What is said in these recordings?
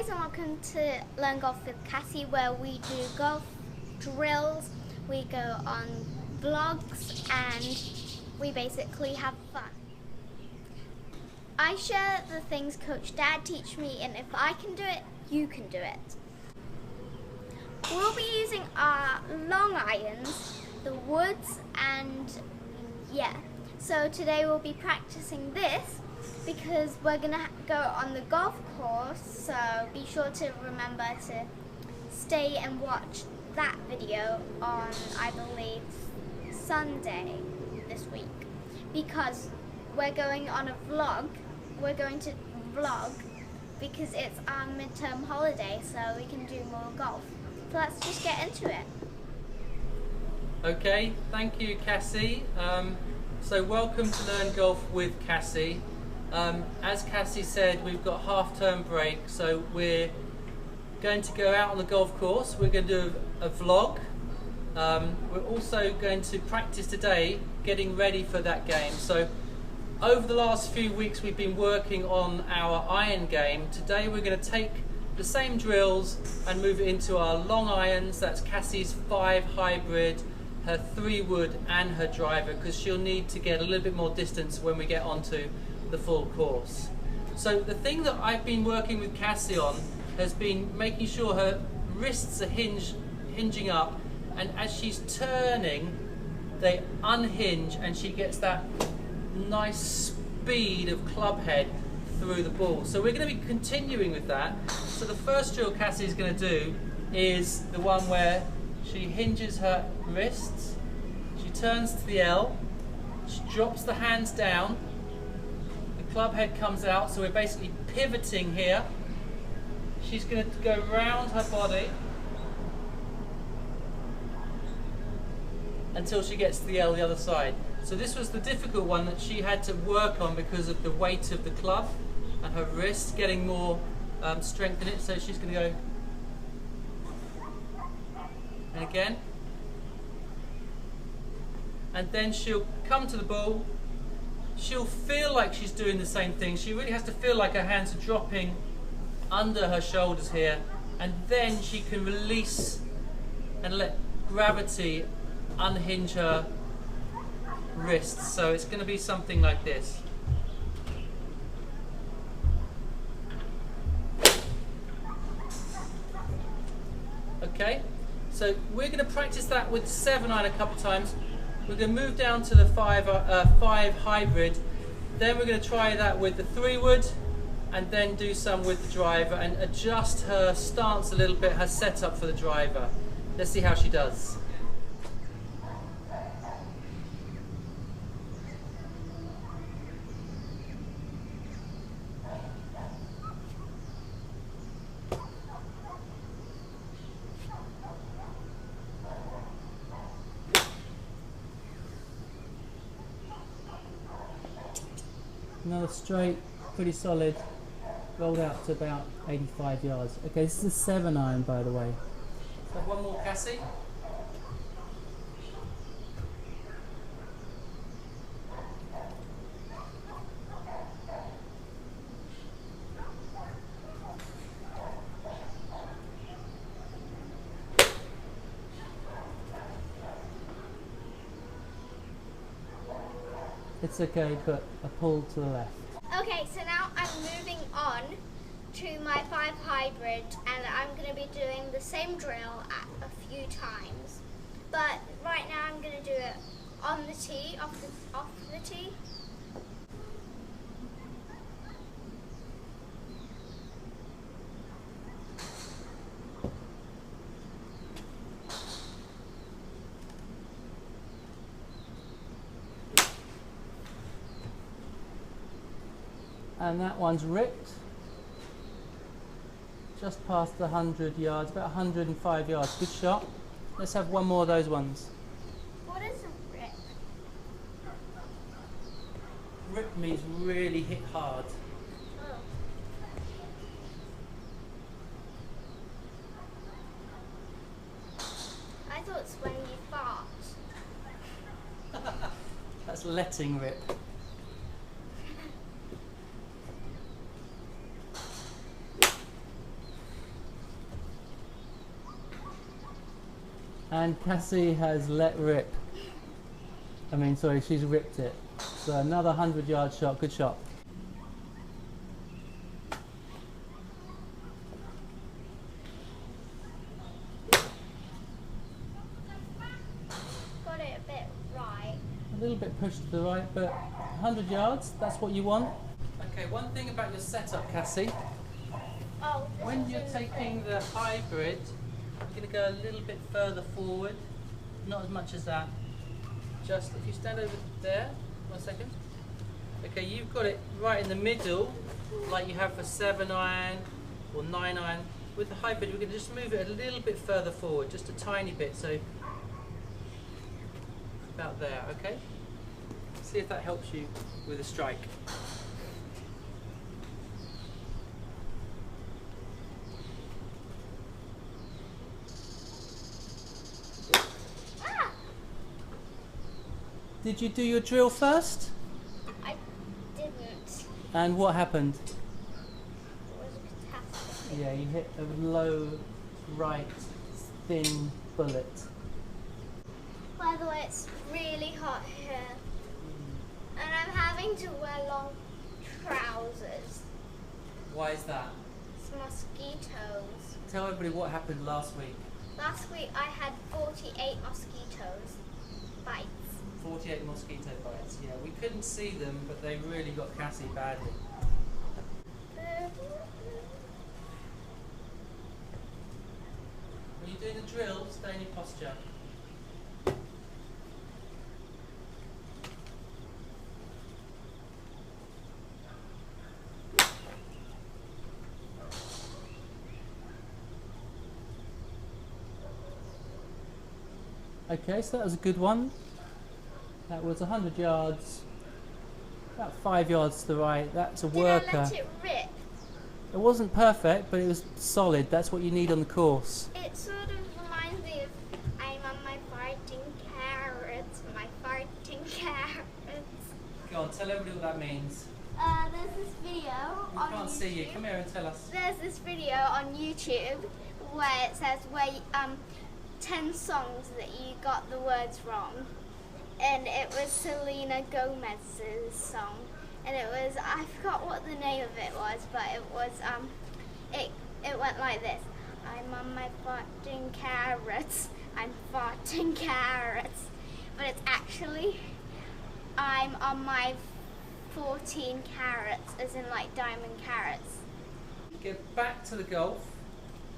guys, and welcome to Learn Golf with Cassie, where we do golf drills, we go on vlogs, and we basically have fun. I share the things Coach Dad teach me, and if I can do it, you can do it. We'll be using our long irons, the woods, and yeah. So today we'll be practicing this because we're gonna go on the golf course, so be sure to remember to stay and watch that video on, I believe, Sunday this week, because we're going on a vlog. We're going to vlog because it's our midterm holiday, so we can do more golf. So let's just get into it. Okay, thank you, Cassie. So welcome to Learn Golf with Cassie. As Cassie said, we've got half-term break, so we're going to go out on the golf course. We're going to do a vlog. We're also going to practice today, getting ready for that game. So over the last few weeks we've been working on our iron game. Today we're going to take the same drills and move it into our long irons. That's Cassie's 5 hybrid, her 3 wood and her driver, because she'll need to get a little bit more distance when we get onto the full course. So the thing that I've been working with Cassie on has been making sure her wrists are hinging up, and as she's turning they unhinge and she gets that nice speed of club head through the ball. So we're going to be continuing with that. So the first drill Cassie is going to do is the one where she hinges her wrists, she turns to the L, she drops the hands down, the club head comes out, so we're basically pivoting here. She's going to go round her body until she gets to the L the other side. So this was the difficult one that she had to work on because of the weight of the club and her wrist, getting more strength in it. So she's going to go, and again, and then she'll come to the ball. She'll feel like she's doing the same thing. She really has to feel like her hands are dropping under her shoulders here, and then she can release and let gravity unhinge her wrists. So it's going to be something like this. Okay, so we're going to practice that with 7 iron a couple of times. We're going to move down to the 5 hybrid. Then we're going to try that with the 3 wood, and then do some with the driver and adjust her stance a little bit, her setup for the driver. Let's see how she does. Another straight, pretty solid, rolled out to about 85 yards. Okay, this is a 7 iron, by the way. So one more, Cassie. It's okay, but a pull to the left. Okay, so now I'm moving on to my 5 hybrid, and I'm going to be doing the same drill a few times. But right now I'm going to do it on the tee, off the tee. And that one's ripped just past the 100 yards, about 105 yards. Good shot. Let's have one more of those ones. What is a rip? Rip means really hit hard. Oh. I thought it's when you fart. That's letting rip. And Cassie has let rip. I mean, sorry, she's ripped it. So another 100-yard shot. Good shot. Got it a bit right. A little bit pushed to the right, but 100 yards, that's what you want. Okay, one thing about your setup, Cassie. Oh, When you're taking the hybrid, you're going to go a little bit further forward. Not as much as that. Just if you stand over there, 1 second. Okay, you've got it right in the middle, like you have for 7-iron or 9-iron. With the hybrid, we're going to just move it a little bit further forward, just a tiny bit, so about there, okay? See if that helps you with a strike. Did you do your drill first? I didn't. And what happened? It was a catastrophe. Yeah, you hit a low, right, thin bullet. By the way, it's really hot here. And I'm having to wear long trousers. Why is that? It's mosquitoes. Tell everybody what happened last week. Last week I had 48 mosquitoes bites. 48 mosquito bites, yeah. We couldn't see them, but they really got Cassie badly. When you're doing the drill, stay in your posture. Okay, so that was a good one. That was 100 yards, about 5 yards to the right. That's a worker. Did I let it rip? It wasn't perfect, but it was solid. That's what you need on the course. It sort of reminds me of I'm on my farting carrots, my farting carrots. Go on, tell everybody what that means. There's this video We on can't YouTube. see you. Come here and tell us. There's this video on YouTube where it says 10 songs that you got the words wrong. And it was Selena Gomez's song, and it was, I forgot what the name of it was, but it was it went like this: I'm on my farting carrots, I'm farting carrots, but it's actually I'm on my 14 carrots, as in like diamond carrots. Get back to the golf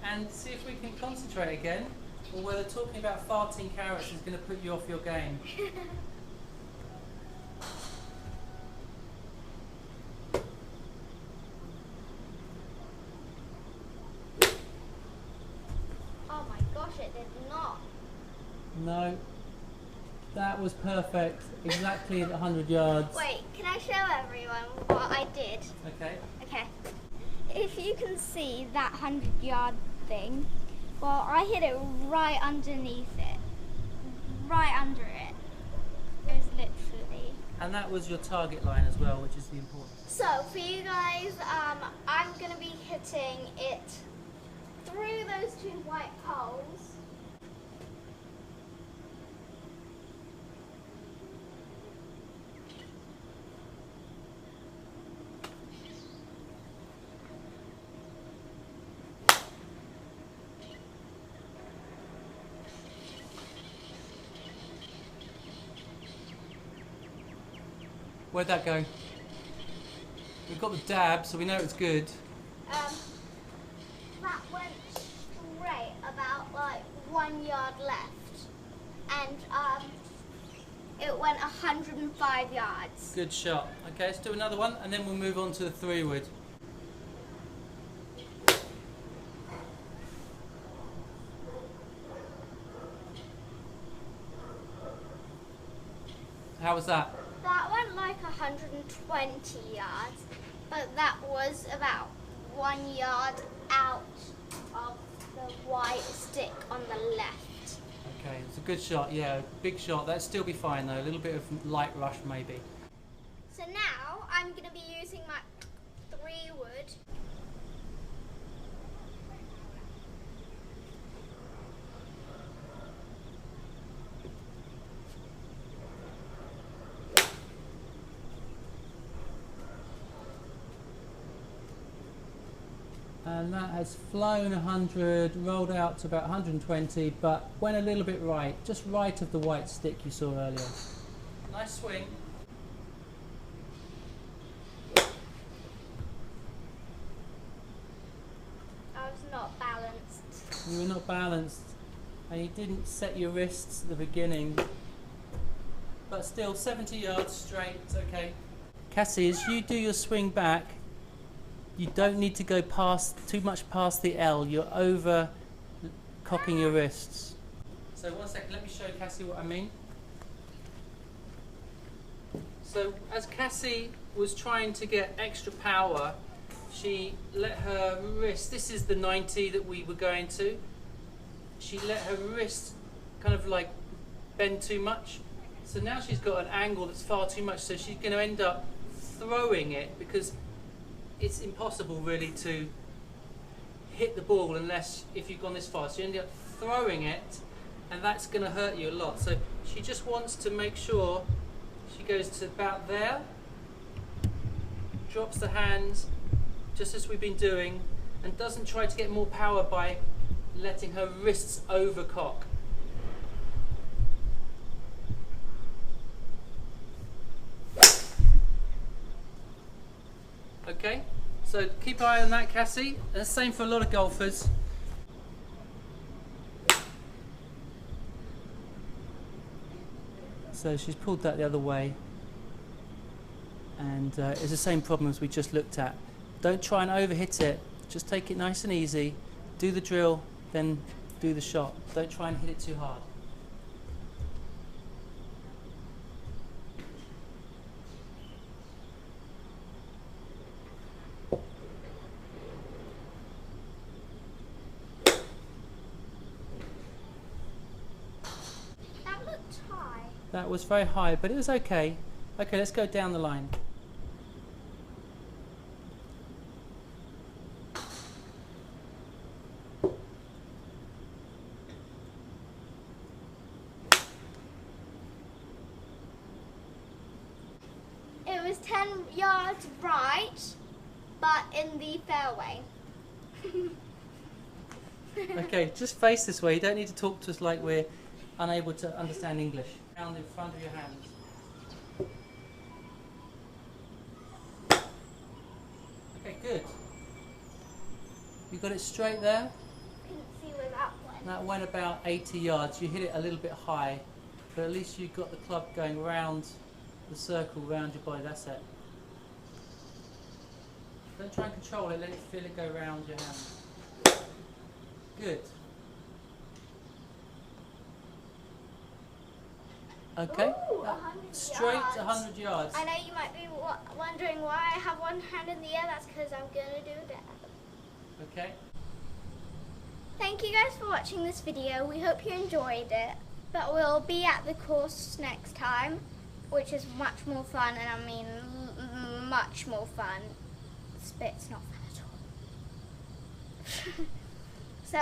and see if we can concentrate again, or whether talking about farting carrots is going to put you off your game. Oh my gosh, it did not. No, that was perfect. Exactly at 100 yards. Wait, can I show everyone what I did? Okay. Okay. If you can see that 100-yard thing, well, I hit it right underneath it. Right under it. It was literally. And that was your target line as well, which is the important. So, for you guys, I'm going to be hitting it through those 2 white poles. Where'd that go? We've got the dab, so we know it's good. That went straight about like 1 yard left, and it went 105 yards. Good shot. Okay, let's do another one, and then we'll move on to the 3-wood. How was that? That went like 120 yards, but that was about 1 yard out of the white stick on the left. Okay, it's a good shot, yeah, big shot. That'd still be fine though, a little bit of light rush maybe. So now I'm going to be using my 3-wood. And that has flown 100, rolled out to about 120, but went a little bit right, just right of the white stick you saw earlier. Nice swing. I was not balanced. You were not balanced, and you didn't set your wrists at the beginning. But still, 70 yards straight, okay. Cassie, as you do your swing back, you don't need to go too much past the L. You're over cocking your wrists. So 1 second, let me show Cassie what I mean. So as Cassie was trying to get extra power, she let her wrist, this is the 90 that we were going to, she let her wrist kind of like bend too much. So now she's got an angle that's far too much, so she's going to end up throwing it, because it's impossible really to hit the ball unless if you've gone this far. So you end up throwing it, and that's going to hurt you a lot. So she just wants to make sure she goes to about there, drops the hands just as we've been doing, and doesn't try to get more power by letting her wrists over cock. Okay, so keep an eye on that, Cassie. And the same for a lot of golfers. So she's pulled that the other way, and it's the same problem as we just looked at. Don't try and overhit it, just take it nice and easy, do the drill, then do the shot. Don't try and hit it too hard. That looked high. That was very high, but it was okay. Okay, let's go down the line. It was 10 yards right, but in the fairway. Okay, just face this way. You don't need to talk to us like we're unable to understand English. Down in front of your hands. Okay, good. You got it straight there? Couldn't see where that went. That went about 80 yards. You hit it a little bit high, but at least you got the club going round the circle, round your body. That's it. Don't try and control it. Let it feel it go round your hand. Good. Okay. Ooh, 100 straight yards. to 100 yards. I know you might be wondering why I have one hand in the air. That's because I'm going to do that. Okay. Thank you guys for watching this video. We hope you enjoyed it. But we'll be at the course next time, which is much more fun, and I mean much more fun. Spit's not fun at all. So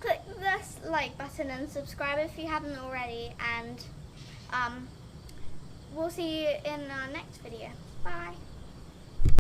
click this like button and subscribe if you haven't already, and we'll see you in our next video. Bye.